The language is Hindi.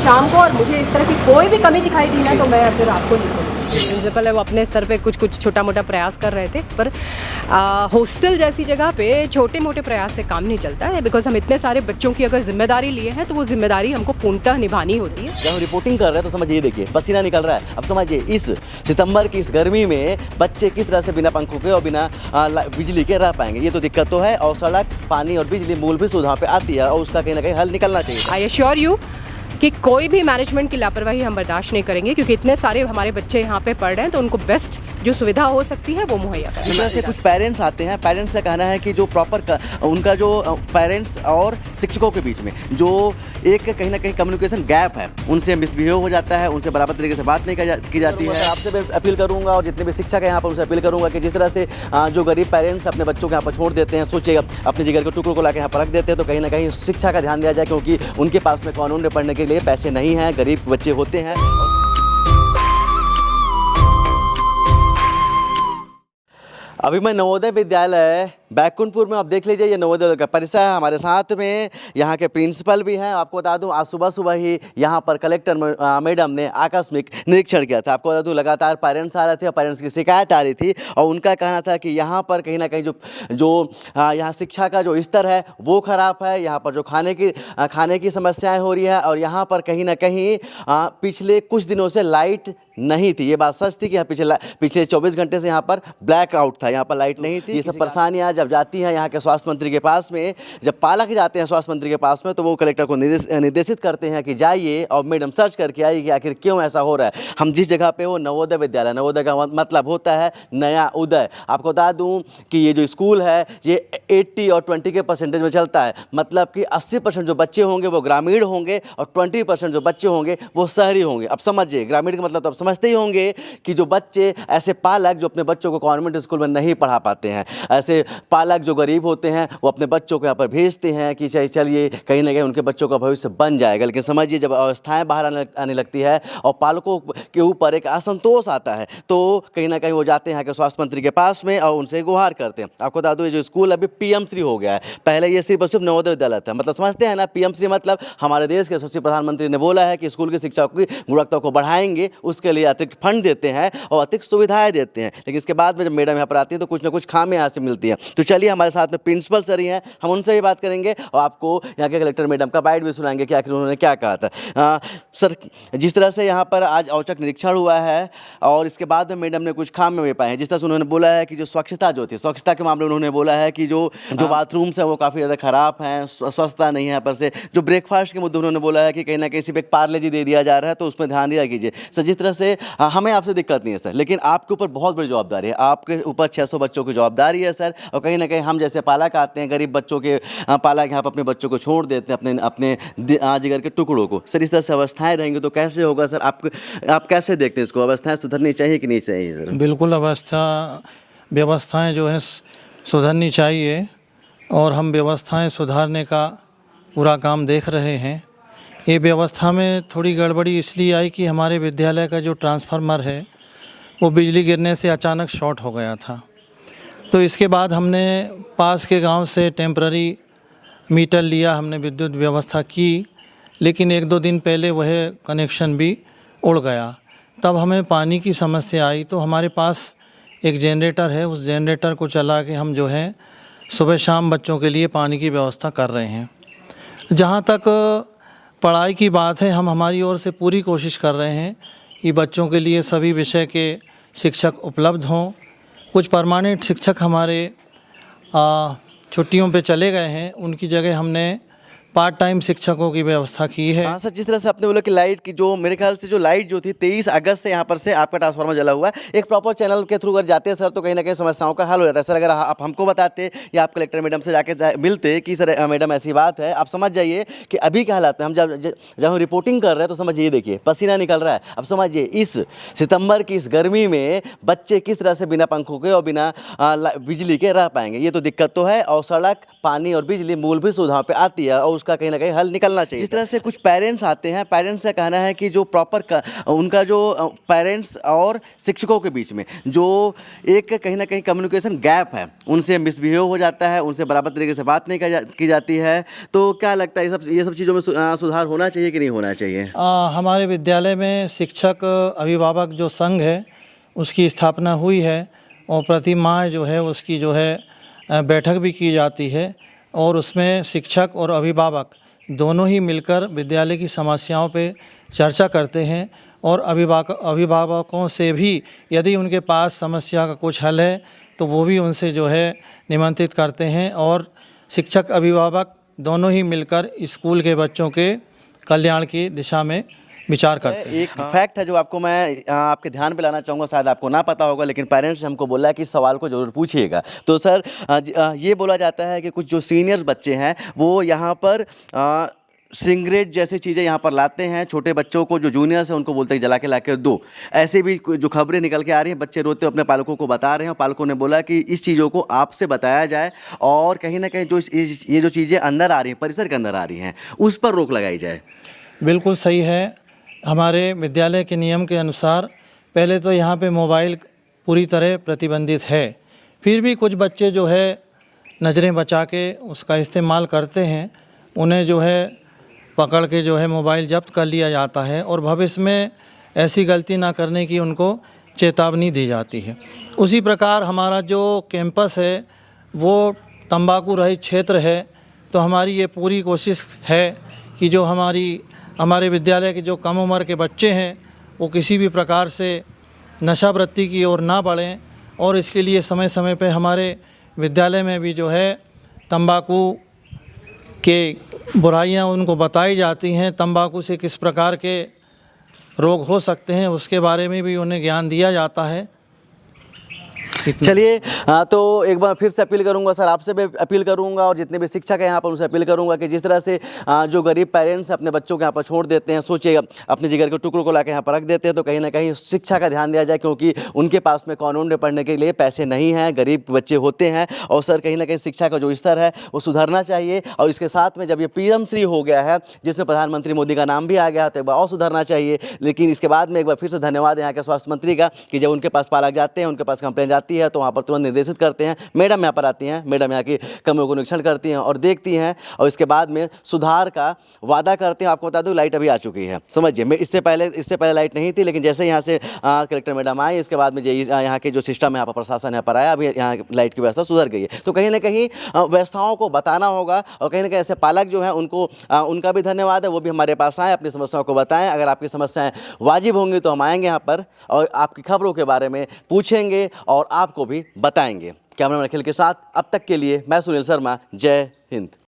शाम को और मुझे इस तरह की कोई भी कमी दिखाई दी ना तो मैं फिर आपको लिखूँगी। प्रिंसिपल है वो अपने स्तर पे कुछ कुछ छोटा मोटा प्रयास कर रहे थे, पर हॉस्टल जैसी जगह पे छोटे मोटे प्रयास से काम नहीं चलता है। बिकॉज हम इतने सारे बच्चों की अगर जिम्मेदारी लिए हैं तो वो जिम्मेदारी हमको पूर्णतः निभानी होती है। जब हम रिपोर्टिंग कर रहे हैं तो समझिए, देखिए पसीना निकल रहा है। अब समझिए इस सितंबर की इस गर्मी में बच्चे किस तरह से बिना पंखों के और बिना बिजली के रह पाएंगे। ये तो दिक्कत तो है, और सड़क, पानी और बिजली मूलभूत सुविधाओं पे आती है और उसका कहीं ना कहीं हल निकलना चाहिए। आई एश्योर यू कि कोई भी मैनेजमेंट की लापरवाही हम बर्दाश्त नहीं करेंगे, क्योंकि इतने सारे हमारे बच्चे यहाँ पे पढ़ रहे हैं तो उनको बेस्ट जो सुविधा हो सकती है वो मुहैया करें। इस तरह से कुछ पेरेंट्स आते हैं, पेरेंट्स का कहना है कि जो प्रॉपर उनका जो पेरेंट्स और शिक्षकों के बीच में जो एक कहीं ना कहीं कम्युनिकेशन गैप है, उनसे मिसबिहेव हो जाता है, उनसे बराबर तरीके से बात नहीं की जाती है। आपसे मैं अपील करूंगा और जितने भी शिक्षक हैं यहाँ पर उनसे अपील करूंगा कि जिस तरह से जो गरीब पेरेंट्स अपने बच्चों को यहाँ पर छोड़ देते हैं, सोचिएगा अपने जिगर के टुकड़ों को लाकर यहाँ पर रख देते हैं, तो कहीं ना कहीं शिक्षा का ध्यान दिया जाए, क्योंकि उनके पास में कानून में पढ़ने के लिए पैसे नहीं हैं, गरीब बच्चे होते हैं। अभी मैं नवोदय विद्यालय बैकुंठपुर में, आप देख लीजिए ये नवोदय का परिसर है। हमारे साथ में यहाँ के प्रिंसिपल भी हैं। आपको बता दूं आज सुबह सुबह ही यहाँ पर कलेक्टर मैडम ने आकस्मिक निरीक्षण किया था। आपको बता दूं लगातार पेरेंट्स आ रहे थे और पेरेंट्स की शिकायत आ रही थी, और उनका कहना था कि यहाँ पर कहीं ना कहीं जो यहाँ शिक्षा का जो स्तर है वो ख़राब है। यहाँ पर जो खाने की समस्याएँ हो रही है, और यहाँ पर कहीं ना कहीं पिछले कुछ दिनों से लाइट नहीं थी। ये बात सच थी कि पिछले 24 घंटे से यहाँ पर ब्लैक आउट था, यहाँ पर लाइट नहीं थी। ये सब परेशानियाँ जब जाती हैं यहाँ के स्वास्थ्य मंत्री के पास में, जब पालक जाते हैं स्वास्थ्य मंत्री के पास में, तो वो कलेक्टर को निर्देशित करते हैं कि जाइए और मैडम सर्च करके आइए कि आखिर क्यों ऐसा हो रहा है। हम जिस जगह पे, वो नवोदय विद्यालय, नवोदय का मतलब होता है नया उदय। आपको बता दूं कि ये जो स्कूल है ये 80 और 20 के परसेंटेज में चलता है, मतलब कि 80% जो बच्चे होंगे वो ग्रामीण होंगे और 20% जो बच्चे होंगे वो शहरी होंगे। अब समझिए ग्रामीण का मतलब तो आप समझते ही होंगे कि जो बच्चे, ऐसे पालक जो अपने बच्चों को कॉन्वेंट स्कूल में नहीं पढ़ा पाते हैं, ऐसे पालक जो गरीब होते हैं वो अपने बच्चों को यहाँ पर भेजते हैं कि चलिए कहीं ना कहीं उनके बच्चों का भविष्य बन जाएगा। लेकिन समझिए जब अवस्थाएं बाहर आने लगती है और पालकों के ऊपर एक असंतोष आता है, तो कहीं ना कहीं वो जाते हैं यहाँ के स्वास्थ्य मंत्री के पास में और उनसे गुहार करते हैं। आपको बता दूं ये जो स्कूल अभी PM श्री हो गया है, पहले ये सिर्फ और सिर्फ नवोदय विद्यालय था। मतलब समझते हैं ना, PM श्री मतलब हमारे देश के यशस्वी प्रधानमंत्री ने बोला है कि स्कूल की शिक्षा की गुणवत्ता को बढ़ाएंगे, उसके लिए अतिरिक्त फंड देते हैं और अतिरिक्त सुविधाएं देते हैं। लेकिन इसके बाद में जब मैडम यहाँ पर आती है तो कुछ ना कुछ खामियां यहाँ से मिलती हैं। तो चलिए हमारे साथ में प्रिंसिपल सर ही हैं, हम उनसे भी बात करेंगे और आपको यहाँ के कलेक्टर मैडम का बाइट भी सुनाएंगे कि आखिर उन्होंने क्या कहा था। सर, जिस तरह से यहाँ पर आज औचक निरीक्षण हुआ है और इसके बाद में मैडम ने कुछ खामियां भी पाए हैं, जिस तरह से उन्होंने बोला है कि जो स्वच्छता जो थी, स्वच्छता के मामले में उन्होंने बोला है कि जो बाथरूम्स हैं वो काफ़ी ज़्यादा ख़राब हैं, स्वच्छता नहीं है यहाँ पर से। जो ब्रेकफास्ट के मुद्दे उन्होंने बोला है कि कहीं ना कहीं सिर्फ एक पार्ले जी दे दिया जा रहा है, तो उसमें ध्यान दिया कीजिए। सर, जिस तरह से हमें आपसे दिक्कत नहीं है सर, लेकिन आपके ऊपर बहुत बड़ी जवाबदारी है, आपके ऊपर 600 बच्चों की जवाबदारी है सर। और कहीं ना कहीं हम जैसे पालक आते हैं, गरीब बच्चों के पालक यहाँ पर अपने बच्चों को छोड़ देते हैं, अपने जिगर के टुकड़ों को। सर, इस तरह से अवस्थाएं रहेंगी तो कैसे होगा सर? आप कैसे देखते हैं इसको? अवस्थाएं सुधरनी चाहिए कि नहीं चाहिए सर? बिल्कुल व्यवस्थाएं जो है सुधरनी चाहिए, और हम व्यवस्थाएं सुधारने का पूरा काम देख रहे हैं। ये व्यवस्था में थोड़ी गड़बड़ी इसलिए आई कि हमारे विद्यालय का जो ट्रांसफार्मर है वो बिजली गिरने से अचानक शॉर्ट हो गया था। तो इसके बाद हमने पास के गांव से टेम्पररी मीटर लिया, हमने विद्युत व्यवस्था की, लेकिन 1-2 दिन पहले वह कनेक्शन भी उड़ गया। तब हमें पानी की समस्या आई, तो हमारे पास एक जनरेटर है, उस जनरेटर को चला के हम जो है सुबह शाम बच्चों के लिए पानी की व्यवस्था कर रहे हैं। जहाँ तक पढ़ाई की बात है, हम हमारी ओर से पूरी कोशिश कर रहे हैं कि बच्चों के लिए सभी विषय के शिक्षक उपलब्ध हों। कुछ परमानेंट शिक्षक हमारे छुट्टियों पे चले गए हैं, उनकी जगह हमने पार्ट टाइम शिक्षकों की व्यवस्था की है। हाँ सर, जिस तरह से आपने बोला कि लाइट की जो, मेरे ख्याल से जो लाइट जो थी 23 अगस्त से यहाँ पर से आपका ट्रांसफार्मर जला हुआ है। एक प्रॉपर चैनल के थ्रू अगर जाते हैं सर तो कहीं ना कहीं समस्याओं का हल हो जाता है। सर, अगर आप हमको बताते या आप कलेक्टर मैडम से जाके मिलते कि सर मैडम ऐसी बात है, आप समझ जाइए कि अभी क्या हालात है। हम जब हम रिपोर्टिंग कर रहे हैं तो समझिए, देखिए पसीना निकल रहा है। अब समझिए इस सितंबर की इस गर्मी में बच्चे किस तरह से बिना पंखों के और बिना बिजली के रह पाएंगे। ये तो दिक्कत तो है, और सड़क, पानी और बिजली मूलभूत सुविधाओं पर आती है और उसका कहीं ना कहीं हल निकलना चाहिए। जिस तरह से कुछ पेरेंट्स आते हैं, पेरेंट्स का कहना है कि जो प्रॉपर उनका जो पेरेंट्स और शिक्षकों के बीच में जो एक कहीं ना कहीं कम्युनिकेशन गैप है, उनसे मिसबिहेव हो जाता है, उनसे बराबर तरीके से बात नहीं की जाती है। तो क्या लगता है ये सब चीज़ों में सुधार होना चाहिए कि नहीं होना चाहिए? हमारे विद्यालय में शिक्षक अभिभावक जो संघ है उसकी स्थापना हुई है और प्रति माह जो है उसकी जो है बैठक भी की जाती है और उसमें शिक्षक और अभिभावक दोनों ही मिलकर विद्यालय की समस्याओं पे चर्चा करते हैं और अभिभावकों से भी यदि उनके पास समस्या का कुछ हल है तो वो भी उनसे जो है निमंत्रित करते हैं और शिक्षक अभिभावक दोनों ही मिलकर स्कूल के बच्चों के कल्याण की दिशा में विचार करते हैं। एक फैक्ट है जो आपको मैं आपके ध्यान पे लाना चाहूँगा, शायद आपको ना पता होगा, लेकिन पेरेंट्स ने हमको बोला है कि इस सवाल को ज़रूर पूछिएगा। तो सर ये बोला जाता है कि कुछ जो सीनियर्स बच्चे हैं वो यहाँ पर सिगरेट जैसी चीज़ें यहाँ पर लाते हैं, छोटे बच्चों को जो जूनियर्स हैं उनको बोलते हैं जला के ला के दो। ऐसे भी जो खबरें निकल के आ रही हैं, बच्चे रोते अपने पालकों को बता रहे हैं और पालकों ने बोला कि इस चीज़ों को आपसे बताया जाए और कहीं ना कहीं जो ये जो चीज़ें अंदर आ रही हैं, परिसर के अंदर आ रही हैं, उस पर रोक लगाई जाए। बिल्कुल सही है। हमारे विद्यालय के नियम के अनुसार पहले तो यहाँ पे मोबाइल पूरी तरह प्रतिबंधित है, फिर भी कुछ बच्चे जो है नज़रें बचा के उसका इस्तेमाल करते हैं, उन्हें जो है पकड़ के जो है मोबाइल जब्त कर लिया जाता है और भविष्य में ऐसी गलती ना करने की उनको चेतावनी दी जाती है। उसी प्रकार हमारा जो कैंपस है वो तंबाकू रहित क्षेत्र है, तो हमारी ये पूरी कोशिश है कि जो हमारे विद्यालय के जो कम उम्र के बच्चे हैं वो किसी भी प्रकार से नशावृत्ति की ओर ना बढ़ें और इसके लिए समय समय पे हमारे विद्यालय में भी जो है तंबाकू के बुराइयां उनको बताई जाती हैं, तंबाकू से किस प्रकार के रोग हो सकते हैं उसके बारे में भी उन्हें ज्ञान दिया जाता है। चलिए, तो एक बार फिर से अपील करूंगा सर, आपसे भी अपील करूंगा और जितने भी शिक्षक हैं यहाँ पर उनसे अपील करूंगा कि जिस तरह से जो गरीब पेरेंट्स अपने बच्चों को यहाँ पर छोड़ देते हैं, सोचिए अपने जिगर के टुकड़ों को लाकर यहाँ पर रख देते हैं, तो कहीं ना कहीं शिक्षा का ध्यान दिया जाए, क्योंकि उनके पास में कानून में पढ़ने के लिए पैसे नहीं हैं, गरीब बच्चे होते हैं। और सर कहीं ना कहीं शिक्षा का जो स्तर है वो सुधरना चाहिए और इसके साथ में जब ये PM श्री हो गया है जिसमें प्रधानमंत्री मोदी का नाम भी आ गया तो एक बार और सुधरना चाहिए। लेकिन इसके बाद में एक बार फिर से धन्यवाद यहाँ के स्वास्थ्य मंत्री का कि जब उनके पास पालक जाते हैं, उनके पास कंप्लेन जाती है तो वहाँ पर तुरंत निर्देशित करते हैं। मैडम यहाँ पर आती हैं, मैडम यहाँ की कमियों को निरीक्षण करती हैं और देखती हैं और इसके बाद में सुधार का वादा करते हैं। आपको बता दूं लाइट अभी आ चुकी है, समझिए, मैं इससे पहले लाइट नहीं थी, लेकिन जैसे यहाँ से कलेक्टर मैडम आई, इसके बाद में यहाँ के जो सिस्टम है यहाँ पर प्रशासन यहाँ पर आया, अभी यहाँ लाइट की व्यवस्था सुधर गई है। तो कहीं ना कहीं व्यवस्थाओं को बताना होगा और कहीं ना कहीं ऐसे पालक जो हैं उनको उनका भी धन्यवाद है, वो भी हमारे पास आएँ, अपनी समस्याओं को बताएं। अगर आपकी समस्याएं वाजिब होंगी तो हम आएंगे यहाँ पर और आपकी खबरों के बारे में पूछेंगे और आपको भी बताएंगे। कैमरामैन अखिल के साथ अब तक के लिए मैं सुनील शर्मा, जय हिंद।